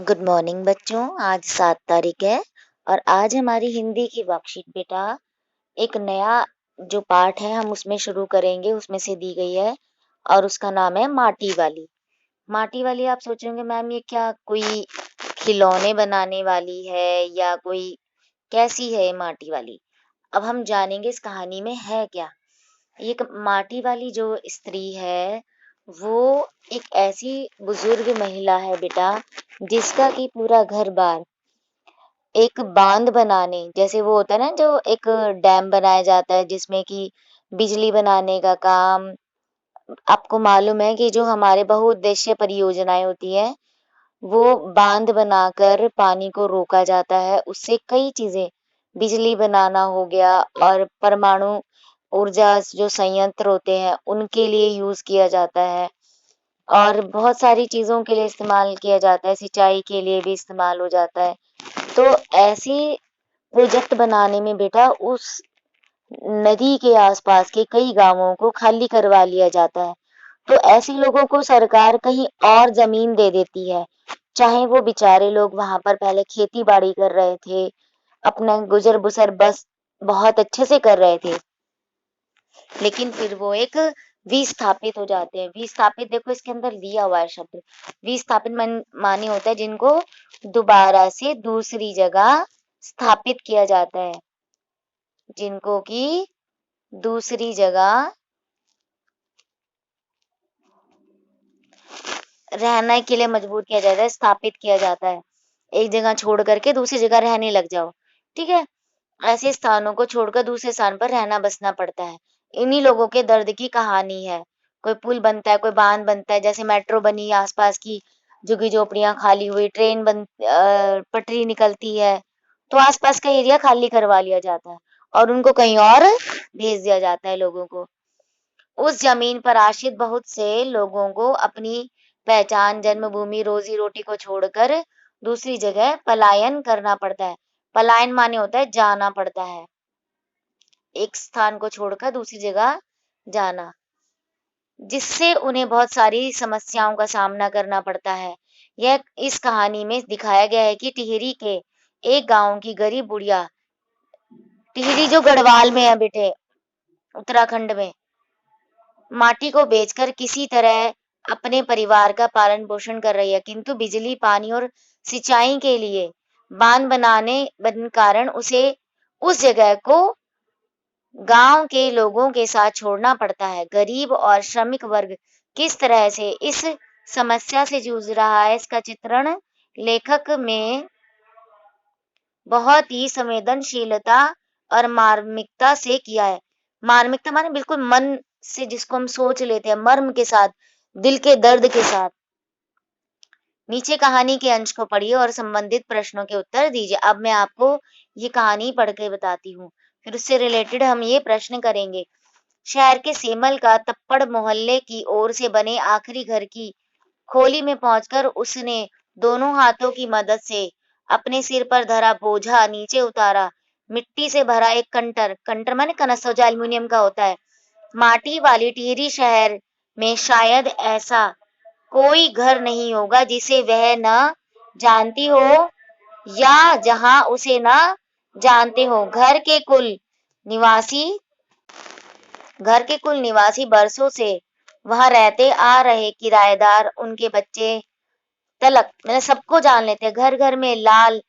Good morning बच्चों। आज 7 तारीख है और आज हमारी हिंदी की वर्कशीट बेटा एक नया जो पाठ है हम उसमें शुरू करेंगे। उसमें से दी गई है और उसका नाम है माटी वाली। माटी वाली आप सोचेंगे मैम ये क्या कोई खिलौने बनाने वाली है या कोई कैसी है ये माटी वाली। अब हम जानेंगे इस कहानी में है क्या। ये माटी वाली जो स्त्री है वो एक ऐसी बुजुर्ग महिला है बेटा जिसका कि पूरा घर बार एक बांध बनाने जैसे वो होता है ना, जो एक डैम बनाया जाता है जिसमें कि बिजली बनाने का काम। आपको मालूम है कि जो हमारे बहुउद्देशीय परियोजनाएं होती है वो बांध बनाकर पानी को रोका जाता है। उससे कई चीजें, बिजली बनाना हो गया और परमाणु ऊर्जा जो संयंत्र होते हैं उनके लिए यूज किया जाता है और बहुत सारी चीजों के लिए इस्तेमाल किया जाता है, सिंचाई के लिए भी इस्तेमाल हो जाता है। तो ऐसी प्रोजेक्ट बनाने में बेटा उस नदी के आसपास के कई गांवों को खाली करवा लिया जाता है। तो ऐसे लोगों को सरकार कहीं और जमीन दे देती है, चाहे वो बेचारे लोग वहां पर पहले खेती बाड़ी कर रहे थे, अपना गुजर बसर बस बहुत अच्छे से कर रहे थे, लेकिन फिर वो एक विस्थापित हो जाते हैं। विस्थापित देखो इसके अंदर दिया हुआ है शब्द। विस्थापित माने होता है जिनको दोबारा से दूसरी जगह स्थापित किया जाता है, जिनको कि दूसरी जगह रहने के लिए मजबूर किया जाता है, स्थापित किया जाता है। एक जगह छोड़ करके दूसरी जगह रहने लग जाओ, ठीक है। ऐसे स्थानों को छोड़कर दूसरे स्थान पर रहना बसना पड़ता है। इन्हीं लोगों के दर्द की कहानी है। कोई पुल बनता है, कोई बांध बनता है, जैसे मेट्रो बनी, आसपास की झुग्गी झोपड़ियां खाली हुई, ट्रेन पटरी निकलती है, तो आसपास का एरिया खाली करवा लिया जाता है और उनको कहीं और भेज दिया जाता है लोगों को। उस जमीन पर आश्रित बहुत से लोगों को अपनी पहचान, जन्मभूमि, रोजी रोटी को छोड़कर दूसरी जगह पलायन करना पड़ता है। पलायन माने होता है जाना पड़ता है, एक स्थान को छोड़कर दूसरी जगह जाना, जिससे उन्हें बहुत सारी समस्याओं का सामना करना पड़ता है। यह इस कहानी में दिखाया गया है कि टिहरी के एक गांव की गरीब बुढ़िया, टिहरी जो गढ़वाल में है बेटे, उत्तराखंड में, माटी को बेचकर किसी तरह अपने परिवार का पालन पोषण कर रही है, किंतु बिजली, पानी और सिंचाई के लिए बांध बन कारण उसे उस जगह को गांव के लोगों के साथ छोड़ना पड़ता है। गरीब और श्रमिक वर्ग किस तरह से इस समस्या से जूझ रहा है, इसका चित्रण लेखक में बहुत ही संवेदनशीलता और मार्मिकता से किया है। मार्मिकता माने बिल्कुल मन से, जिसको हम सोच लेते हैं, मर्म के साथ, दिल के दर्द के साथ। नीचे कहानी के अंश को पढ़िए और संबंधित प्रश्नों के उत्तर दीजिए। अब मैं आपको ये कहानी पढ़ के बताती हूँ, फिर उससे रिलेटेड हम ये प्रश्न करेंगे। शहर के सेमल का तप्पड़ मोहल्ले की ओर से बने आखिरी घर की खोली में पहुंचकर उसने दोनों हाथों की मदद से अपने सिर पर धरा बोझा नीचे उतारा। मिट्टी से भरा एक कंटर, कंटर माने कनस्तर जो एल्युमिनियम का होता है, माटी वाली टिहरी शहर में शायद ऐसा कोई घर नहीं होगा जिसे वह न जानती हो या जहां उसे न जानते हो। निवासी घर के कुल निवासी बरसों से वहां रहते आ रहे किराएदार, उनके बच्चे तलक, मैंने सबको जान लेते हैं। घर घर में लाल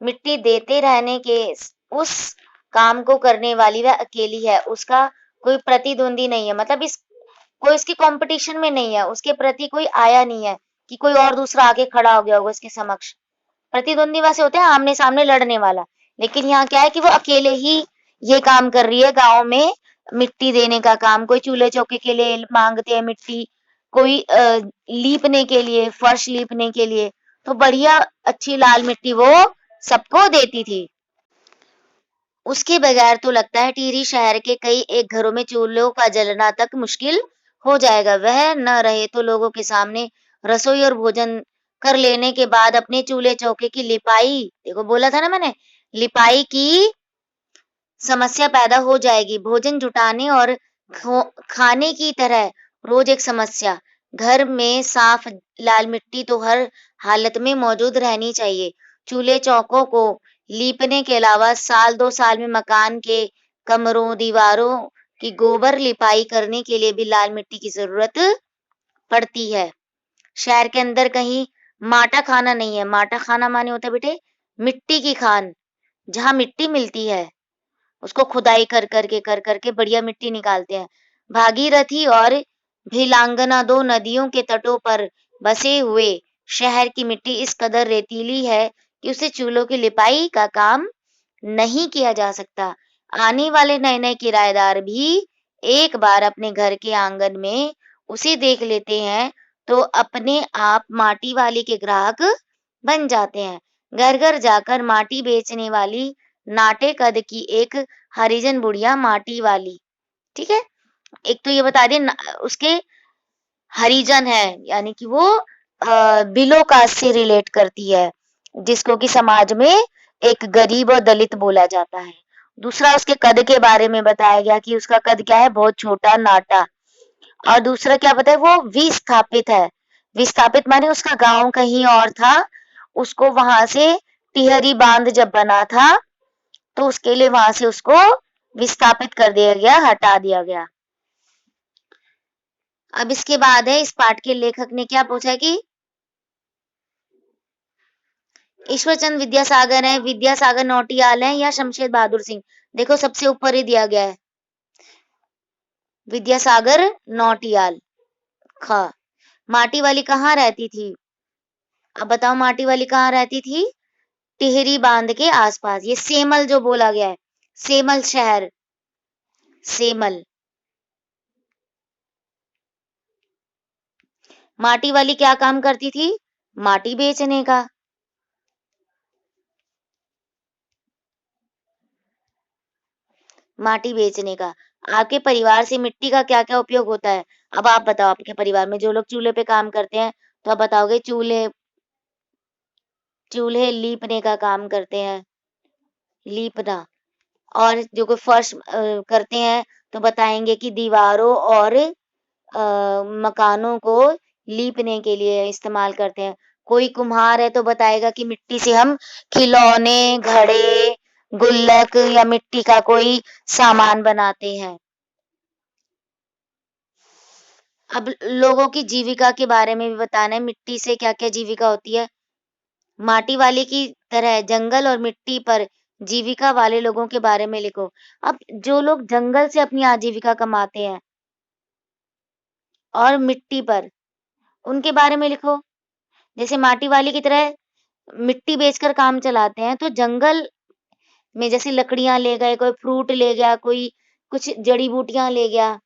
मिट्टी देते रहने के उस काम को करने वाली वह अकेली है। उसका कोई प्रतिद्वंदी नहीं है, मतलब इस कोई इसकी कंपटीशन में नहीं है, उसके प्रति कोई आया नहीं है कि कोई और दूसरा आगे खड़ा हो गया होगा इसके समक्ष। प्रतिद्वंदी वैसे होते हैं आमने सामने लड़ने वाला, लेकिन यहाँ क्या है कि वो अकेले ही ये काम कर रही है। गांव में मिट्टी देने का काम, कोई चूल्हे चौके के लिए मांगते हैं मिट्टी, कोई लीपने के लिए, फर्श लीपने के लिए, तो बढ़िया अच्छी लाल मिट्टी वो सबको देती थी। उसके बगैर तो लगता है टिहरी शहर के कई एक घरों में चूल्हों का जलना तक मुश्किल हो जाएगा। वह न रहे तो लोगों के सामने रसोई और भोजन कर लेने के बाद अपने चूल्हे चौके की लिपाई, देखो बोला था ना मैंने, लिपाई की समस्या पैदा हो जाएगी। भोजन जुटाने और खाने की तरह रोज एक समस्या। घर में साफ लाल मिट्टी तो हर हालत में मौजूद रहनी चाहिए। चूल्हे चौकों को लीपने के अलावा साल 2 साल में मकान के कमरों, दीवारों की गोबर लिपाई करने के लिए भी लाल मिट्टी की ज़रूरत पड़ती है। शहर के अंदर कहीं माटा खाना नहीं है। माटा खाना माने होता है बेटे मिट्टी की खान, जहाँ मिट्टी मिलती है, उसको खुदाई कर कर के बढ़िया मिट्टी निकालते हैं। भागीरथी और भिलांगना 2 नदियों के तटों पर बसे हुए शहर की मिट्टी इस कदर रेतीली है कि उसे चूल्हों की लिपाई का काम नहीं किया जा सकता। आने वाले नए-नए किराएदार भी एक बार अपने घर के आंगन में उसे देख लेते हैं, तो अपने आप माटी वाली के ग्राहक बन जाते हैं। घर-घर जाकर माटी बेचने वाली नाटे कद की एक हरिजन बुढ़िया माटी वाली, ठीक है? एक तो ये बता दें उसके हरिजन है, यानी कि वो बिलो कास्ट से रिलेट करती है, जिसको कि समाज में एक गरीब और दलित बोला जाता है। दूसरा उसके कद के बारे में बताया गया कि उसका कद क्या है, बहुत छोटा नाटा। और दूसरा क्या बताया, वो विस्थापित है। विस्थापित माने उसका गांव कहीं और था, उसको वहां से टिहरी बांध जब बना था, तो उसके लिए वहां से उसको विस्थापित कर दिया गया, हटा दिया गया। अब इसके बाद है, इस पाठ के लेखक ने क्या पूछा कि ईश्वरचंद विद्यासागर है, विद्यासागर नौटियाल है या शमशेर बहादुर सिंह। देखो सबसे ऊपर ही दिया गया है विद्यासागर नौटियाल। ख माटी वाली कहाँ रहती थी? अब बताओ माटी वाली कहाँ रहती थी? टिहरी बांध के आसपास। ये सेमल जो बोला गया है, सेमल शहर, सेमल। माटी वाली क्या काम करती थी? माटी बेचने का। माटी बेचने का। आपके परिवार से मिट्टी का क्या-क्या उपयोग होता है? अब आप बताओ आपके परिवार में जो लोग चूल्हे पे काम करते हैं, तो आप बताओगे चूल्हे चूल्हे लीपने का काम करते हैं, लीपना। और जो कोई फर्श करते हैं, तो बताएँगे कि दीवारों और मकानों को लीपने के लिए इस्तेमाल करते हैं। कोई कुम्हार है तो बताएगा कि मिट्टी से हम खिलौने, घड़े, गुल्लक या मिट्टी का कोई सामान बनाते हैं। अब लोगों की जीविका के बारे में भी बताना है, मिट्टी से क्या-क्या जीविका होती है। माटी वाले की तरह जंगल और मिट्टी पर जीविका वाले लोगों के बारे में लिखो। अब जो लोग जंगल से अपनी आजीविका कमाते हैं और मिट्टी पर, उनके बारे में लिखो। जैसे माटी वाली की तरह मिट्टी बेचकर काम चलाते हैं, तो जंगल में जैसे लकड़ियाँ ले गए, कोई फ्रूट ले गया, कोई कुछ जड़ी-बूटियाँ ले गया,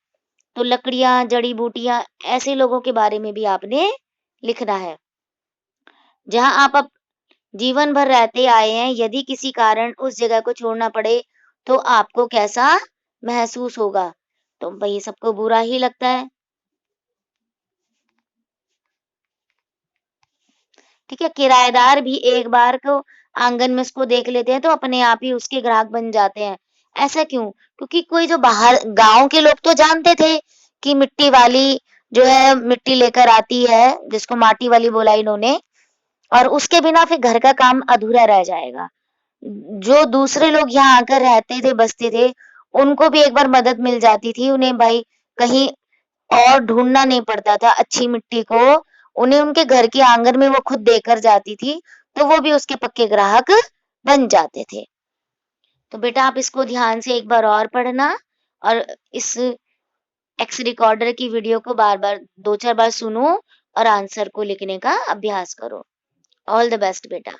तो लकड़ियाँ, जड़ी-बूटियाँ ऐसे लोगों के बारे में भी आपने लिखना है। जहाँ आप अब जीवन भर रहते आए हैं, यदि किसी कारण उस जगह को छोड़ना पड़े, तो आपको कैसा महसूस होगा? तो भई सबको बुरा ही लगता है। ठीक है? किराएदार भी एक बार को आंगन में उसको देख लेते हैं, तो अपने आप ही उसके ग्राहक बन जाते हैं। ऐसा क्यों? क्योंकि कोई जो बाहर गाँव के लोग तो जानते थे कि मिट्टी वाली जो है मिट्टी लेकर आती है, जिसको माटी वाली बोला इन्होंने, और उसके बिना फिर घर का काम अधूरा रह जाएगा। जो दूसरे लोग यहाँ आकर रहते थे, बसते थे, उनको भी एक बार मदद मिल जाती थी। उन्हें भाई कहीं और ढूँढना नहीं पड़ता था अच्छी मिट्टी को, उन्हें उनके घर के आँगन में वो खुद देकर जाती थी, तो वो भी उसके पक्के ग्राहक बन जाते थे। तो बेटा आप इसको ध्यान से एक बार और पढ़ना और इस एक्स रिकॉर्डर की वीडियो को बार-बार 2-4 बार सुनो और आंसर को लिखने का अभ्यास करो। ऑल द बेस्ट बेटा।